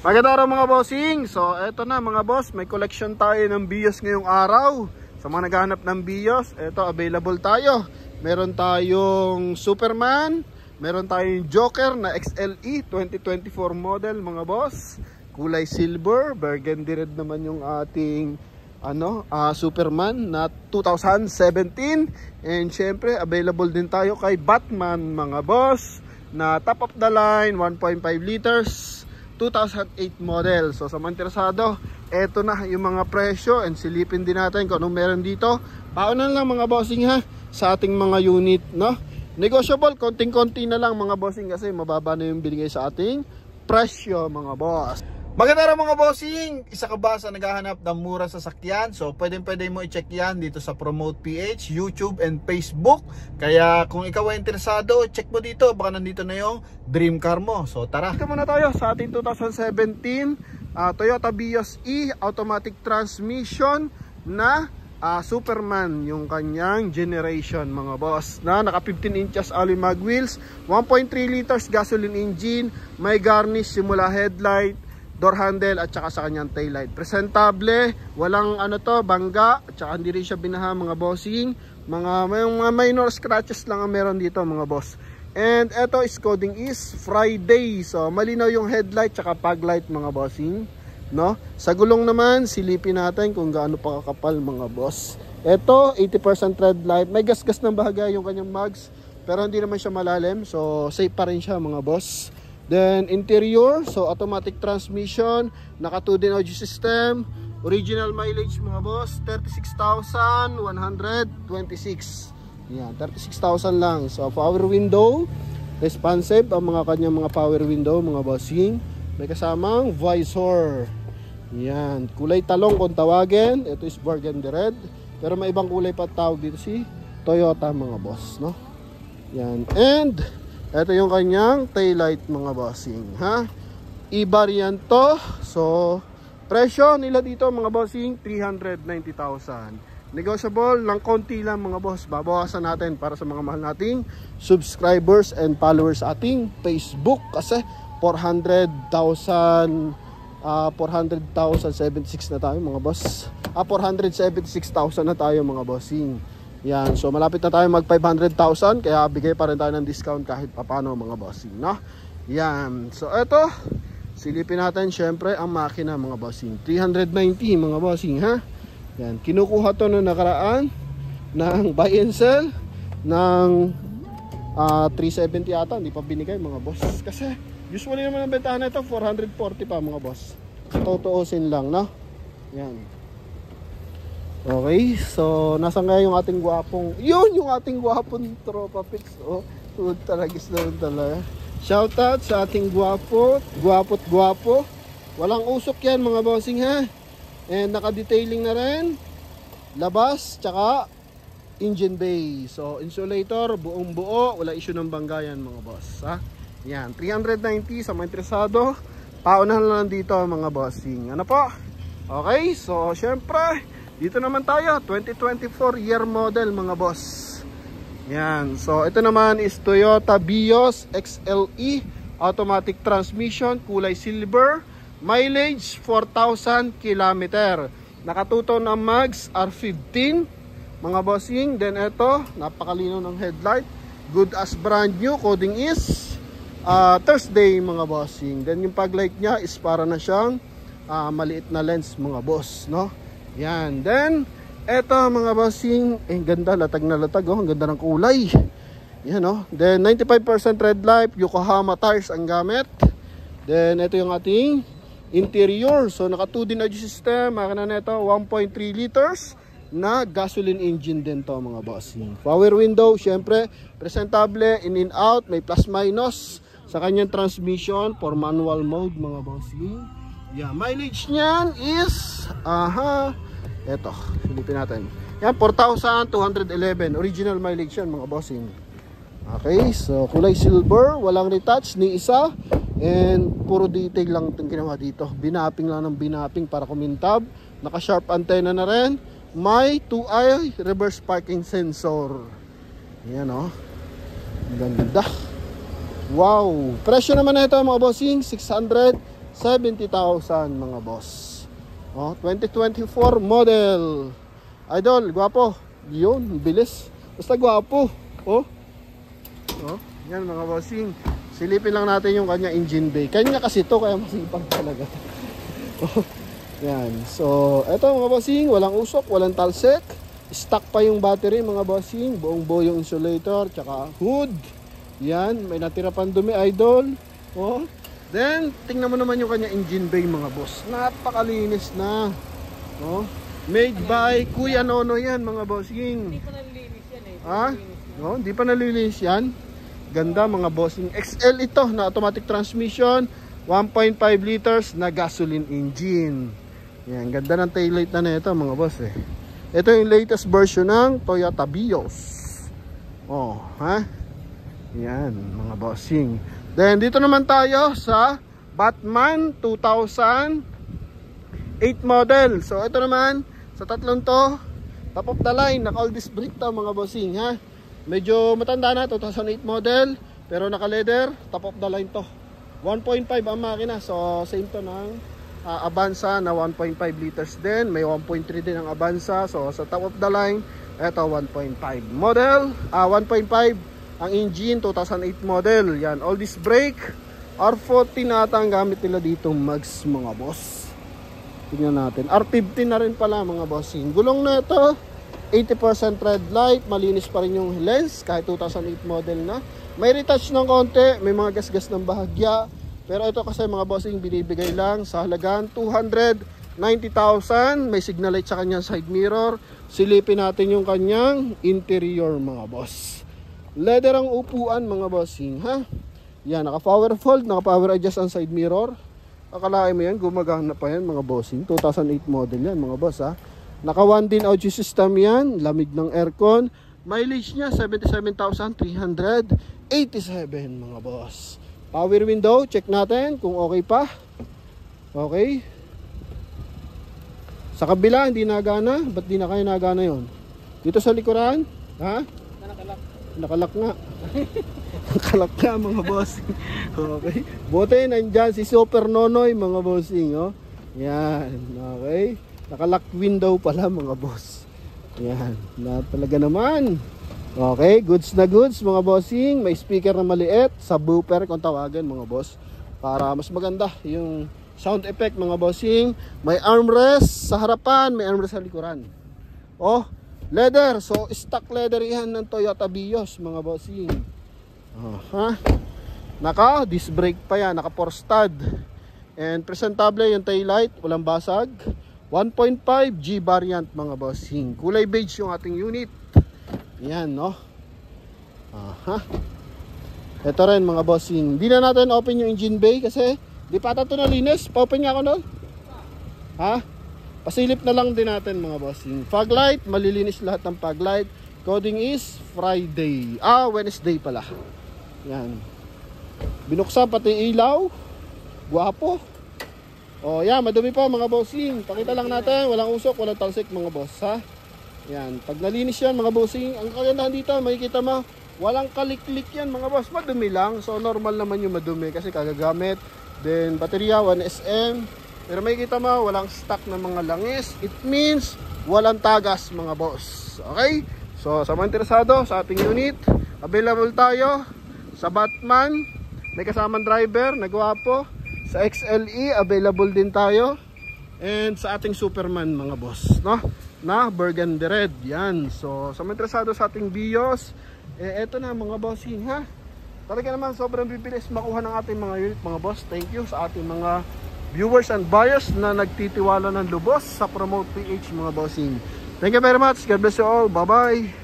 Magandang araw mga bossing. So eto na mga boss, may collection tayo ng Vios ngayong araw. Sa mga naghahanap ng Vios, eto available tayo. Meron tayong Superman, meron tayong Joker na XLE 2024 model mga boss. Kulay silver, burgundy red naman yung ating Superman na 2017. And syempre available din tayo kay Batman mga boss na top of the line 1.5 liters 2008 model. So sa mga interesado, eto na yung mga presyo and silipin din natin kung anong meron dito. Paunan lang mga bossing ha sa ating mga unit, no? Negotiable, konting-konti na lang mga bossing kasi mababa na yung binigay sa ating presyo mga boss. Maganda rin mga bossing, isa ka ba sa naghahanap ng mura sasakyan? So pwede mo i-check yan dito sa Promote PH, YouTube and Facebook. Kaya kung ikaw ay interesado, check mo dito, baka nandito na yung dream car mo. So tara, ito muna tayo sa ating 2017 Toyota Vios E automatic transmission na Superman, yung kanyang generation mga boss, na naka 15 inches alloy mag wheels, 1.3 liters gasoline engine, may garnish simula headlight, door handle at saka sa kanyang taillight. Presentable, walang bangga, at saka hindi rin siya binaha mga bossing. Mga minor scratches lang ang meron dito mga boss. And eto is coding is Friday. So malinaw yung headlight at fog light mga bossing, no? Sa gulong naman, silipin natin kung gaano pa kakapal mga boss. Eto 80% red light. May gas-gas ng bahaga yung kanyang mags, pero hindi naman siya malalim. So safe pa rin siya mga boss. Then interior, so automatic transmission, naka 2D audio system, original mileage mga boss 36,126. Yan, 36,000 lang. So power window, responsive ang mga kanyang mga power window mga bossing. May kasamang visor. Yan, kulay talong kung tawagin. Ito is burgundy red, pero may ibang kulay pa tawag dito si Toyota mga boss, no? Yan, and ito yung kanyang taillight mga bossing, ha? I-variant to. So presyo nila dito mga bossing 390,000. Negotiable lang konti lang mga boss. Babawasan natin para sa mga mahal nating subscribers and followers sa ating Facebook, kasi 400,076 na tayo mga boss. 476,000 na tayo mga bossing. Yan, so malapit na tayo mag 500,000, kaya bigay pa rin tayo ng discount kahit papano mga bossing, no? Yan, so eto, silipin natin syempre ang makina mga bossing. 390 mga bossing, ha? Yan, kinukuha to noong nakaraan ng buy and sell ng 370 yata, hindi pa binigay mga boss. Kasi usually naman ang bentahan na ito 440 pa mga boss. Tutuusin lang, no? Yan. Okay, so nasan kaya yung ating gwapong, yung ating gwapong tropa pits. Oh, talagis na rin talaga. Shoutout sa ating gwapo't gwapo. Walang usok yan mga bossing ha. And naka-detailing na rin labas, tsaka engine bay. So insulator, buong buo, wala issue ng banggayan mga boss ha. Yan, 390 sa mga interesado. Paunahan lang dito mga bossing. Ano po? Okay, so syempre dito naman tayo, 2024 year model mga boss. Yan, so ito naman is Toyota Vios XLE automatic transmission, kulay silver, mileage 4,000 km. Nakatuto ng mags R15 mga bossing. Then ito, napakalino ng headlight, good as brand new, coding is Thursday mga bossing. Then yung paglight niya is para na siyang maliit na lens mga boss, no? Yan, then eto mga bossing, ganda, latag na latag, oh, ang ganda ng kulay. Yan, oh. Then 95% red light, Yokohama tires ang gamit. Then ito yung ating interior. So naka 2D audio system, makina nito 1.3 liters na gasoline engine din to mga bossing. Power window, syempre presentable, in and out, may plus minus sa kanyang transmission for manual mode mga bossing. Yeah, mileage niyan is eto, silipin natin. Yan, 4,211 original mileage yan mga bossing. Okay, so kulay silver, walang retouch ni isa, and puro detail lang itong ginawa dito. Binapping lang ng binapping para kumintab. Naka sharp antenna na rin. May 2i reverse parking sensor. Yan, oh, ganda. Wow, presyo naman na ito mga bossing 600 70,000 mga boss. Oh, 2024 model. Idol, gwapo. Yun, bilis. Basta gwapo. Oh. Oh, yan mga bossing. Silipin lang natin yung kanya engine bay. Kanya kasi to, kaya masipag talaga. Oh, yan. So, eto mga bossing, walang usok, walang talsek. Stock pa yung battery mga bossing. Buong buo yung insulator, tsaka hood. Yan, may natira pang dumi, idol. Oh. Then, tingnan mo naman yung kanya engine bay mga boss. Napakalinis na. Oh. Made by Kuya Nono yan mga bossing. Hindi pa nalilinis yan eh. Ha? No, hindi pa nalilinis yan. Ganda mga bossing. XL ito na automatic transmission. 1.5 liters na gasoline engine. Yan, ganda ng taillight na ito mga boss eh. Ito yung latest version ng Toyota Vios. Oh, ha? Yan, mga bossing. Then, dito naman tayo sa Batman 2008 model. So, ito naman, sa tatlong to, top of the line, naka-all disc brake to mga bossing, ha? Medyo matanda na, 2008 model, pero naka-leather, top of the line to. 1.5 ang makina, so same to ng Avanza na 1.5 liters din. May 1.3 din ang Avanza, so sa top of the line, ito 1.5 model, 1.5 ang engine, 2008 model. Yan, all disc brake, R40 na ata ang gamit nila dito mags mga boss. Tingnan natin, R50 na rin pala mga bossing. Gulong na ito, 80% red light, malinis pa rin yung lens kahit 2008 model na. May retouch ng konti, may mga gasgas ng bahagya. Pero ito kasi mga bossing binibigay lang sa halagang 290,000. May signal light sa kanyang side mirror. Silipin natin yung kanyang interior mga boss. Leather ang upuan mga bossing, ha? Yan, naka power fold, naka power adjust ang side mirror. Akalain mo yan, gumagana pa yan mga bossing. 2008 model yan mga boss, ha? Naka 1 din audio system yan, lamig ng aircon. Mileage niya 77,387 mga boss. Power window, check natin kung okay pa. Okay. Sa kabila hindi nagana, ba't di na kayo nagana yon? Dito sa likuran, ha? Nakalak nga. Nakalak nga mga bossing. Okay. Buti nandyan si Super Nonoy mga bossing, oh. Yan, okay. Nakalock window pala mga boss. Yan, na talaga naman. Okay, goods na goods mga bossing. May speaker na maliit, subwoofer kung tawagan mga boss. Para mas maganda yung sound effect mga bossing. May armrest sa harapan, may armrest sa likuran. Oh, leather. So, stock leather yan ng Toyota Vios mga bossing. Ha? Naka disc brake pa yan, naka 4 stud. And presentable yung taillight, walang basag. 1.5 G variant mga bossing. Kulay beige yung ating unit. Yan, no? Aha. Ito rin mga bossing. Hindi na natin open yung engine bay kasi di pa ito nalinis. Pa-open nga ako nun. Ha? Pasilip na lang din natin mga bossing. Fog light, malilinis lahat ng fog light. Coding is Friday. Wednesday pala. Yan. Binuksan pati ilaw. Guwapo. Oh, yan, madumi pa mga bossing. Pakita lang natin, walang usok, walang talsik mga boss, ha? Yan, pag nalinis yan mga bossing, ang kagandahan dito, makikita mo, walang kaliklik yan mga boss, madumi lang. So normal naman yung madumi kasi kagagamit. Then baterya 1SM. Pero makikita mo, walang stock na mga langis. It means walang tagas mga boss. Okay? So sa mga interesado sa ating unit, available tayo sa Batman. May kasamang driver, nagwapo. Sa XLE, available din tayo. And sa ating Superman mga boss, no? Na burgundy red. Yan. So, sa mga interesado sa ating Vios, eto na mga bossing, ha? Talaga naman sobrang bibilis makuha ng ating mga unit mga boss. Thank you sa ating mga viewers and buyers na nagtitiwala ng lubos sa Promote PH mga bossing. Thank you very much. God bless you all. Bye-bye.